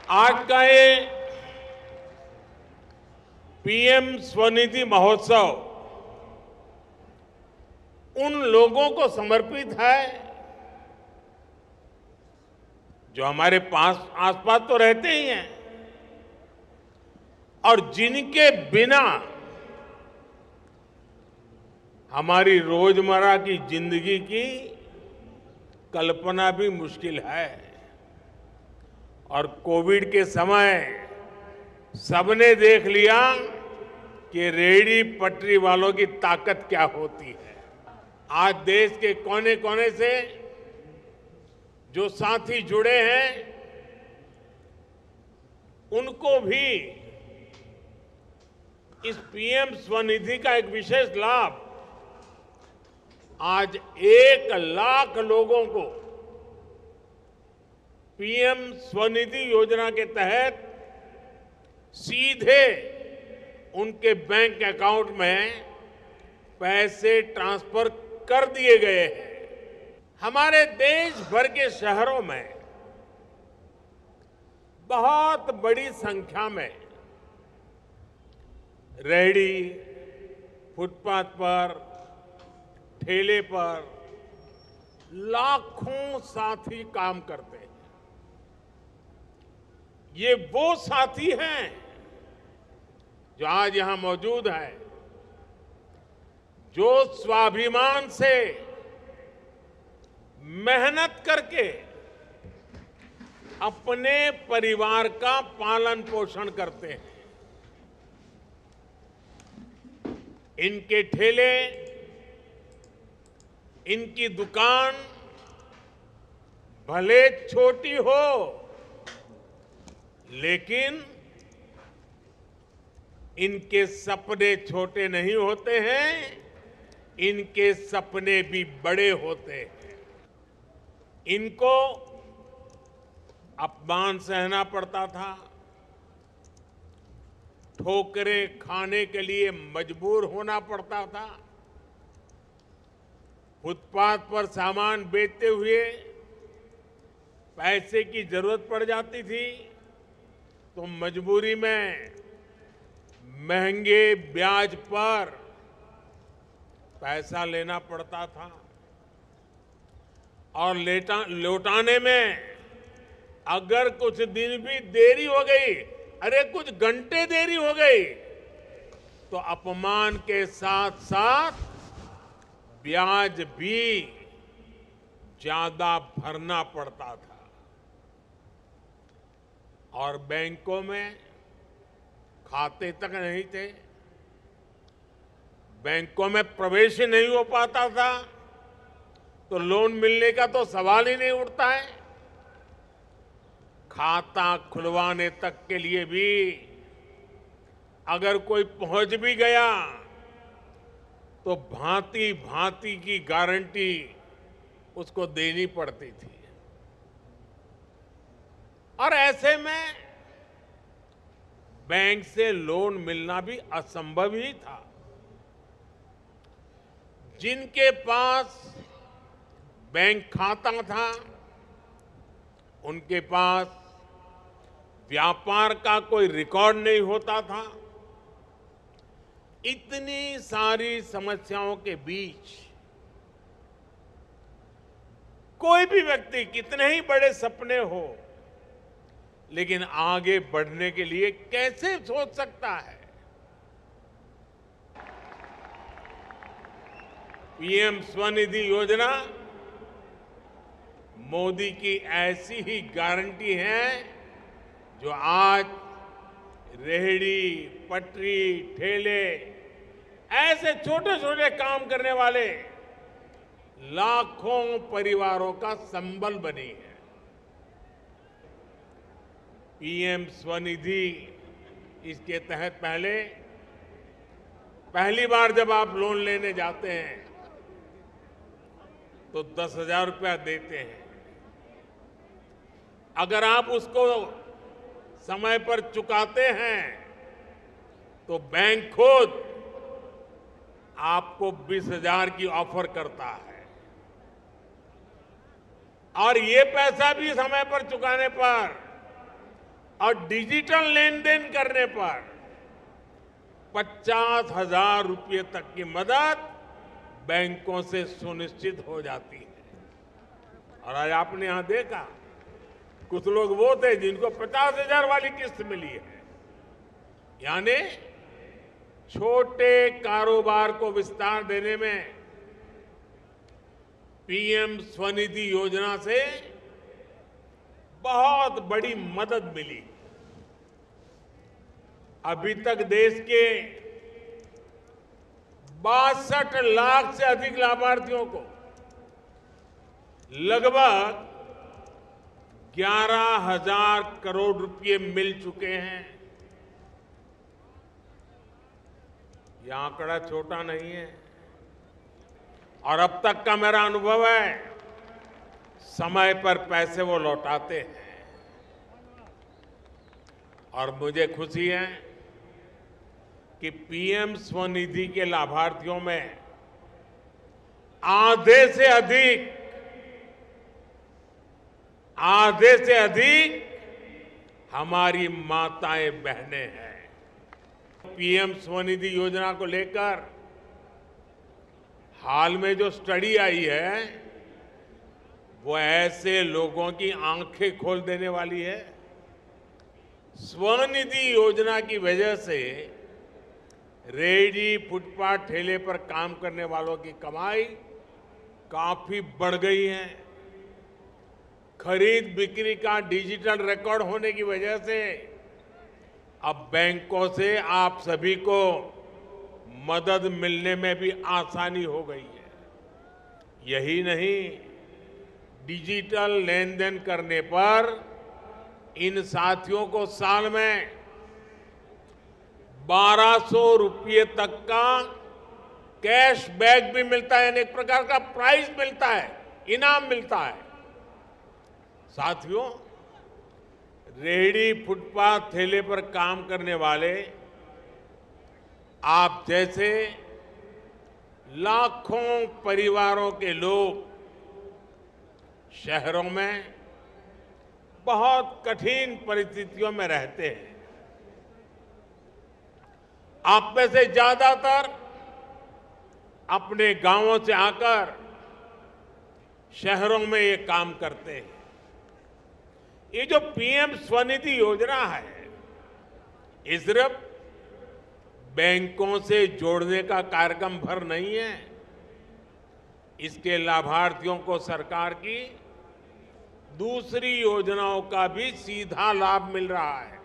आज का ये पीएम स्वनिधि महोत्सव उन लोगों को समर्पित है जो हमारे पास आसपास तो रहते ही हैं और जिनके बिना हमारी रोजमर्रा की जिंदगी की कल्पना भी मुश्किल है। और कोविड के समय सबने देख लिया कि रेहड़ी पटरी वालों की ताकत क्या होती है। आज देश के कोने कोने से जो साथी जुड़े हैं उनको भी इस पीएम स्वनिधि का एक विशेष लाभ आज 1 लाख लोगों को पीएम स्वनिधि योजना के तहत सीधे उनके बैंक अकाउंट में पैसे ट्रांसफर कर दिए गए हैं। हमारे देश भर के शहरों में बहुत बड़ी संख्या में रेहड़ी, फुटपाथ पर, ठेले पर लाखों साथी काम करते हैं। ये वो साथी हैं जो आज यहां मौजूद है, जो स्वाभिमान से मेहनत करके अपने परिवार का पालन पोषण करते हैं। इनके ठेले, इनकी दुकान भले छोटी हो, लेकिन इनके सपने छोटे नहीं होते हैं, इनके सपने भी बड़े होते हैं। इनको अपमान सहना पड़ता था, ठोकरें खाने के लिए मजबूर होना पड़ता था, फुटपाथ पर सामान बेचते हुए पैसे की जरूरत पड़ जाती थी तो मजबूरी में महंगे ब्याज पर पैसा लेना पड़ता था और लौटाने में अगर कुछ दिन भी देरी हो गई, अरे कुछ घंटे देरी हो गई, तो अपमान के साथ साथ ब्याज भी ज्यादा भरना पड़ता था। और बैंकों में खाते तक नहीं थे, बैंकों में प्रवेश ही नहीं हो पाता था, तो लोन मिलने का तो सवाल ही नहीं उठता है। खाता खुलवाने तक के लिए भी अगर कोई पहुंच भी गया तो भांति भांति की गारंटी उसको देनी पड़ती थी। और ऐसे में बैंक से लोन मिलना भी असंभव ही था। जिनके पास बैंक खाता था, उनके पास व्यापार का कोई रिकॉर्ड नहीं होता था। इतनी सारी समस्याओं के बीच कोई भी व्यक्ति कितने ही बड़े सपने हो, लेकिन आगे बढ़ने के लिए कैसे सोच सकता है। पीएम स्वनिधि योजना मोदी की ऐसी ही गारंटी है जो आज रेहड़ी, पटरी, ठेले, ऐसे छोटे छोटे काम करने वाले लाखों परिवारों का संबल बनी है। पीएम स्वनिधि इसके तहत पहली बार जब आप लोन लेने जाते हैं तो 10,000 रुपया देते हैं। अगर आप उसको समय पर चुकाते हैं तो बैंक खुद आपको 20,000 की ऑफर करता है। और ये पैसा भी समय पर चुकाने पर और डिजिटल लेन देन करने पर 50,000 रुपये तक की मदद बैंकों से सुनिश्चित हो जाती है। और आज आपने यहां देखा, कुछ लोग वो थे जिनको 50,000 वाली किस्त मिली है। यानी छोटे कारोबार को विस्तार देने में पीएम स्वनिधि योजना से बहुत बड़ी मदद मिली। अभी तक देश के 62 लाख से अधिक लाभार्थियों को लगभग 11,000 करोड़ रुपए मिल चुके हैं। यह आंकड़ा छोटा नहीं है। और अब तक का मेरा अनुभव है, समय पर पैसे वो लौटाते हैं। और मुझे खुशी है कि पीएम स्वनिधि के लाभार्थियों में आधे से अधिक हमारी माताएं बहनें हैं। पीएम स्वनिधि योजना को लेकर हाल में जो स्टडी आई है, वो ऐसे लोगों की आंखें खोल देने वाली है। स्वनिधि योजना की वजह से रेहड़ी, फुटपाथ, ठेले पर काम करने वालों की कमाई काफी बढ़ गई है। खरीद बिक्री का डिजिटल रिकॉर्ड होने की वजह से अब बैंकों से आप सभी को मदद मिलने में भी आसानी हो गई है। यही नहीं, डिजिटल लेन देन करने पर इन साथियों को साल में 1,200 रुपये तक का कैशबैक भी मिलता है। यानी एक प्रकार का प्राइज मिलता है, इनाम मिलता है। साथियों, रेहड़ी, फुटपाथ, ठेले पर काम करने वाले आप जैसे लाखों परिवारों के लोग शहरों में बहुत कठिन परिस्थितियों में रहते हैं। आप में से ज्यादातर अपने गांवों से आकर शहरों में ये काम करते हैं। ये जो पीएम स्वनिधि योजना है, ये सिर्फ बैंकों से जोड़ने का कार्यक्रम भर नहीं है। इसके लाभार्थियों को सरकार की दूसरी योजनाओं का भी सीधा लाभ मिल रहा है।